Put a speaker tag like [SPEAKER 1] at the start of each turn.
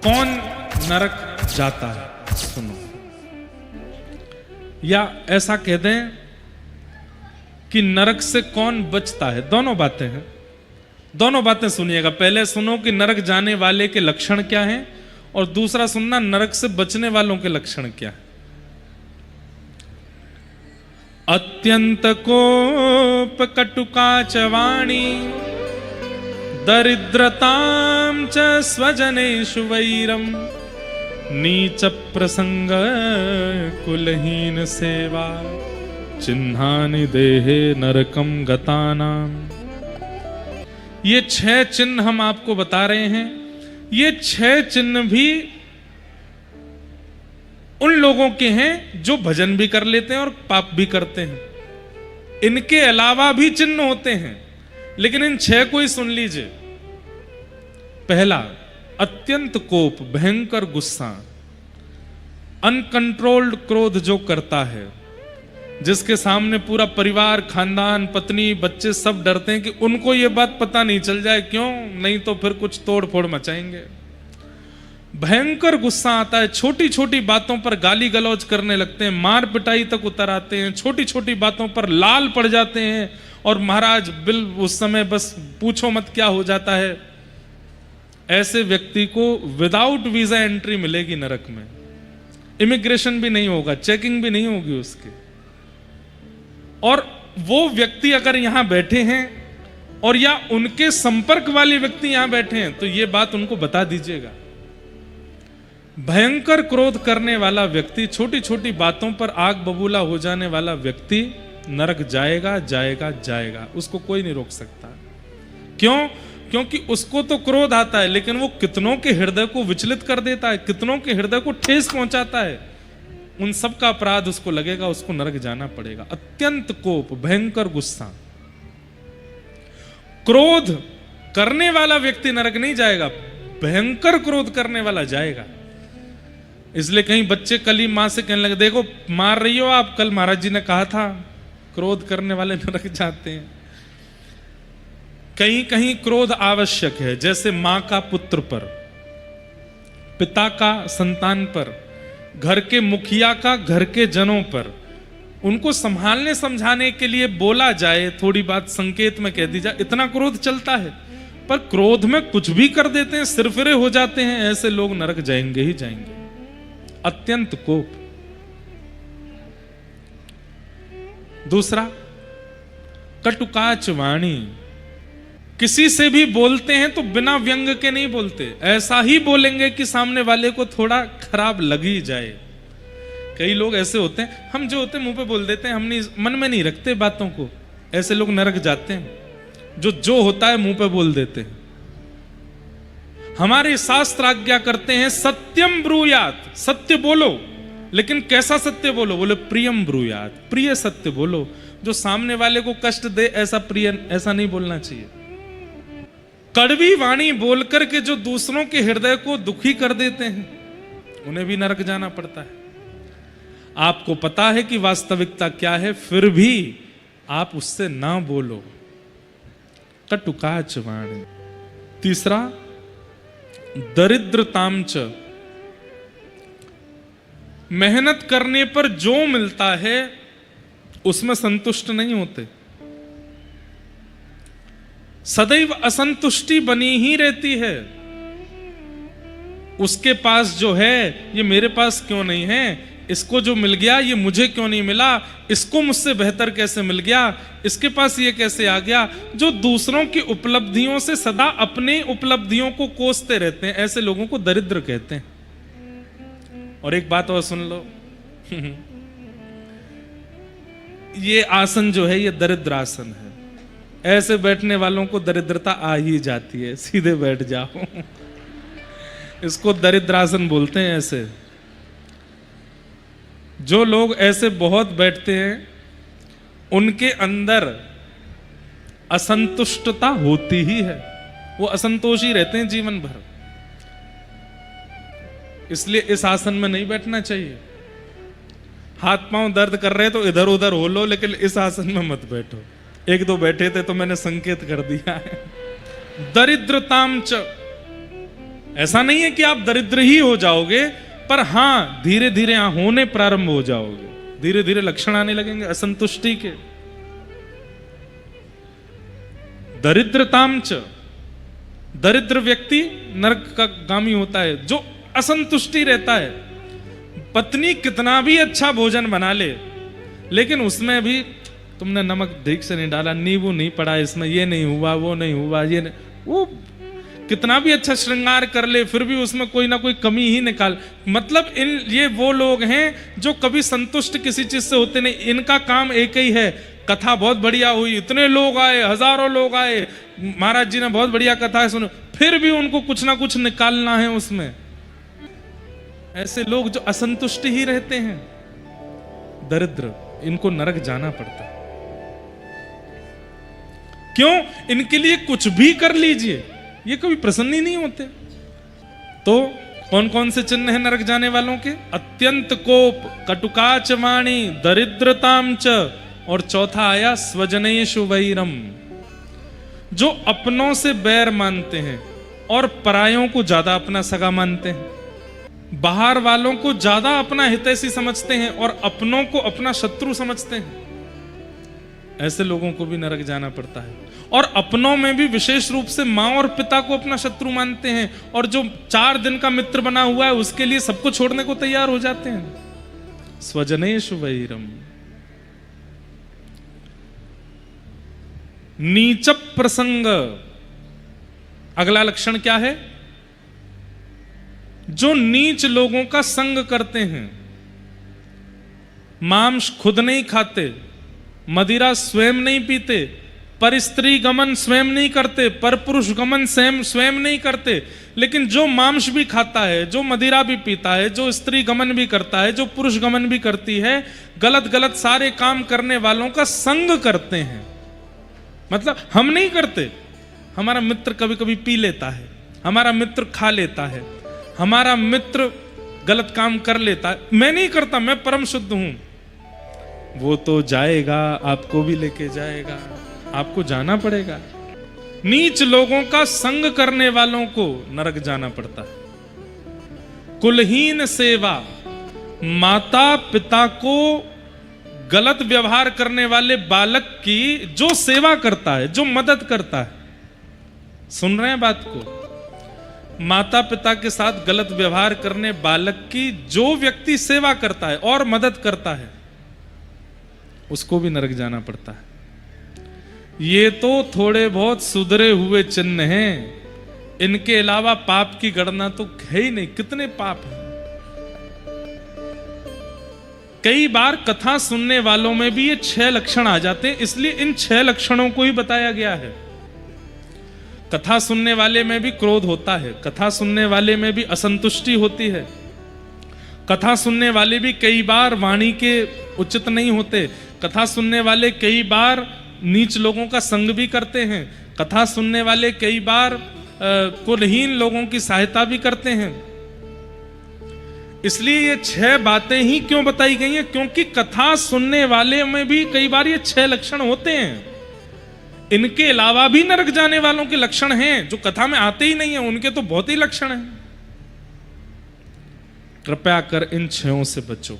[SPEAKER 1] कौन नरक जाता है, सुनो। या ऐसा कह दें कि नरक से कौन बचता है, दोनों बातें हैं। दोनों बातें सुनिएगा। पहले सुनो कि नरक जाने वाले के लक्षण क्या हैं, और दूसरा सुनना नरक से बचने वालों के लक्षण क्या है। अत्यंत कोप कटुका च वाणी दरिद्रतां च स्वजनेषु वैरम नीच प्रसंग कुलहीन सेवा चिन्हानि देहे नरकम गतानाम। ये 6 चिन्ह हम आपको बता रहे हैं। ये 6 चिन्ह भी उन लोगों के हैं जो भजन भी कर लेते हैं और पाप भी करते हैं। इनके अलावा भी चिन्ह होते हैं, लेकिन इन 6 को ही सुन लीजिए। पहला, अत्यंत कोप, भयंकर गुस्सा, अनकंट्रोल्ड क्रोध जो करता है, जिसके सामने पूरा परिवार, खानदान, पत्नी, बच्चे सब डरते हैं कि उनको ये बात पता नहीं चल जाए, क्यों नहीं तो फिर कुछ तोड़ फोड़ मचाएंगे। भयंकर गुस्सा आता है, छोटी छोटी बातों पर गाली गलौज करने लगते हैं, मार पिटाई तक उतर आते हैं, छोटी छोटी बातों पर लाल पड़ जाते हैं, और महाराज बिल उस समय बस पूछो मत क्या हो जाता है। ऐसे व्यक्ति को विदाउट वीजा एंट्री मिलेगी नरक में। इमिग्रेशन भी नहीं होगा, चेकिंग भी नहीं होगी उसकी। और वो व्यक्ति अगर यहां बैठे हैं और या उनके संपर्क वाले व्यक्ति यहां बैठे हैं, तो ये बात उनको बता दीजिएगा। भयंकर क्रोध करने वाला व्यक्ति, छोटी छोटी बातों पर आग बबूला हो जाने वाला व्यक्ति नरक जाएगा जाएगा जाएगा, उसको कोई नहीं रोक सकता। क्यों? क्योंकि उसको तो क्रोध आता है, लेकिन वो कितनों के हृदय को विचलित कर देता है, कितनों के हृदय को ठेस पहुंचाता है। उन सब का अपराध उसको लगेगा, उसको नरक जाना पड़ेगा। अत्यंत कोप, भयंकर गुस्सा। क्रोध करने वाला व्यक्ति नरक नहीं जाएगा, भयंकर क्रोध करने वाला जाएगा। इसलिए कहीं बच्चे कल ही मां से कहने लगे, देखो मार रही हो आप, कल महाराज जी ने कहा था क्रोध करने वाले नरक जाते हैं। कहीं कहीं क्रोध आवश्यक है, जैसे मां का पुत्र पर, पिता का संतान पर, घर के मुखिया का घर के जनों पर। उनको संभालने समझाने के लिए बोला जाए, थोड़ी बात संकेत में कह दी जाए, इतना क्रोध चलता है। पर क्रोध में कुछ भी कर देते हैं, सिरफिरे हो जाते हैं। ऐसे लोग नरक जाएंगे ही जाएंगे। अत्यंत कोप। दूसरा, कटुकाच वाणी। किसी से भी बोलते हैं तो बिना व्यंग के नहीं बोलते, ऐसा ही बोलेंगे कि सामने वाले को थोड़ा खराब लग ही जाए। कई लोग ऐसे होते हैं, हम जो होते हैं मुंह पे बोल देते हैं, हम नहीं मन में नहीं रखते बातों को। ऐसे लोग नरक जाते हैं, जो होता है मुंह पे बोल देते हैं। हमारे शास्त्र आज्ञा करते हैं सत्यम ब्रूयात, सत्य बोलो, लेकिन कैसा सत्य बोलो? बोले प्रियम ब्रूयात, प्रिय सत्य बोलो। जो सामने वाले को कष्ट दे ऐसा प्रिय, ऐसा नहीं बोलना चाहिए। कड़वी वाणी बोलकर के जो दूसरों के हृदय को दुखी कर देते हैं, उन्हें भी नरक जाना पड़ता है। आपको पता है कि वास्तविकता क्या है, फिर भी आप उससे ना बोलो। कटुकाच वाणी। तीसरा, दरिद्रतांच। मेहनत करने पर जो मिलता है उसमें संतुष्ट नहीं होते, सदैव असंतुष्टि बनी ही रहती है। उसके पास जो है ये मेरे पास क्यों नहीं है, इसको जो मिल गया ये मुझे क्यों नहीं मिला, इसको मुझसे बेहतर कैसे मिल गया, इसके पास ये कैसे आ गया। जो दूसरों की उपलब्धियों से सदा अपने उपलब्धियों को कोसते रहते हैं, ऐसे लोगों को दरिद्र कहते हैं। और एक बात और सुन लो, ये आसन जो है ये दरिद्र आसन है। ऐसे बैठने वालों को दरिद्रता आ ही जाती है, सीधे बैठ जाओ। इसको दरिद्र आसन बोलते हैं। ऐसे जो लोग ऐसे बहुत बैठते हैं, उनके अंदर असंतुष्टता होती ही है, वो असंतोषी रहते हैं जीवन भर। इसलिए इस आसन में नहीं बैठना चाहिए। हाथ पांव दर्द कर रहे तो इधर उधर हो लो, लेकिन इस आसन में मत बैठो। एक दो बैठे थे तो मैंने संकेत कर दिया है। दरिद्रताम च, ऐसा नहीं है कि आप दरिद्र ही हो जाओगे, पर हां धीरे धीरे होने प्रारंभ हो जाओगे, धीरे धीरे लक्षण आने लगेंगे असंतुष्टि के। दरिद्रतामच, दरिद्र व्यक्ति नरक का गामी होता है। जो असंतुष्टि रहता है, पत्नी कितना भी अच्छा भोजन बना ले, लेकिन उसमें भी तुमने नमक ठीक से नहीं डाला, नींबू नहीं पड़ा इसमें, ये नहीं हुआ, वो नहीं हुआ, ये नहीं, वो कितना भी अच्छा श्रृंगार कर ले फिर भी उसमें कोई ना कोई कमी ही निकाल। मतलब ये वो लोग हैं जो कभी संतुष्ट किसी चीज से होते नहीं। इनका काम एक ही है, कथा बहुत बढ़िया हुई, इतने लोग आए, हजारों लोग आए, महाराज जी ने बहुत बढ़िया कथा सुनो, फिर भी उनको कुछ ना कुछ निकालना है उसमें। ऐसे लोग जो असंतुष्ट ही रहते हैं, दरिद्र, इनको नरक जाना पड़ता है। क्यों? इनके लिए कुछ भी कर लीजिए, ये कभी प्रसन्न ही नहीं होते। तो कौन कौन से चिन्ह हैं नरक जाने वालों के? अत्यंत कोप, कटुकाच वाणी, दरिद्रताम च, और चौथा आया स्वजनेषु वैरम। जो अपनों से बैर मानते हैं और परायों को ज्यादा अपना सगा मानते हैं, बाहर वालों को ज्यादा अपना हितैषी समझते हैं और अपनों को अपना शत्रु समझते हैं, ऐसे लोगों को भी नरक जाना पड़ता है। और अपनों में भी विशेष रूप से मां और पिता को अपना शत्रु मानते हैं, और जो 4 दिन का मित्र बना हुआ है उसके लिए सबको छोड़ने को तैयार हो जाते हैं। स्वजनेषु वैरम। नीच प्रसंग, अगला लक्षण क्या है? जो नीच लोगों का संग करते हैं, मांस खुद नहीं खाते, मदिरा स्वयं नहीं पीते, पर स्त्री गमन स्वयं नहीं करते, पर पुरुष गमन स्वयं नहीं करते, लेकिन जो मांस भी खाता है, जो मदिरा भी पीता है, जो स्त्री गमन भी करता है, जो पुरुष गमन भी करती है, गलत गलत सारे काम करने वालों का संग करते हैं। मतलब हम नहीं करते, हमारा मित्र कभी कभी पी लेता है, हमारा मित्र खा लेता है, हमारा मित्र गलत काम कर लेता है, मैं नहीं करता, मैं परम शुद्ध हूं। वो तो जाएगा, आपको भी लेके जाएगा, आपको जाना पड़ेगा। नीच लोगों का संग करने वालों को नरक जाना पड़ता है। कुलहीन सेवा, माता पिता को गलत व्यवहार करने वाले बालक की जो सेवा करता है, जो मदद करता है, सुन रहे हैं बात को? माता पिता के साथ गलत व्यवहार करने बालक की जो व्यक्ति सेवा करता है और मदद करता है, उसको भी नरक जाना पड़ता है। ये तो थोड़े बहुत सुधरे हुए चिन्ह हैं, इनके अलावा पाप की गणना तो है ही नहीं। कितने पाप हैं। कई बार कथा सुनने वालों में भी ये 6 लक्षण आ जाते हैं, इसलिए इन 6 लक्षणों को ही बताया गया है। कथा सुनने वाले में भी क्रोध होता है, कथा सुनने वाले में भी असंतुष्टि होती है, कथा सुनने वाले भी कई बार वाणी के उचित नहीं होते, कथा सुनने वाले कई बार नीच लोगों का संग भी करते हैं, कथा सुनने वाले कई बार कुलहीन लोगों की सहायता भी करते हैं। इसलिए ये 6 बातें ही क्यों बताई गई हैं? क्योंकि कथा सुनने वाले में भी कई बार ये 6 लक्षण होते हैं। इनके अलावा भी नरक जाने वालों के लक्षण हैं जो कथा में आते ही नहीं है, उनके तो बहुत ही लक्षण हैं। कृपया कर इन 6 से बचो।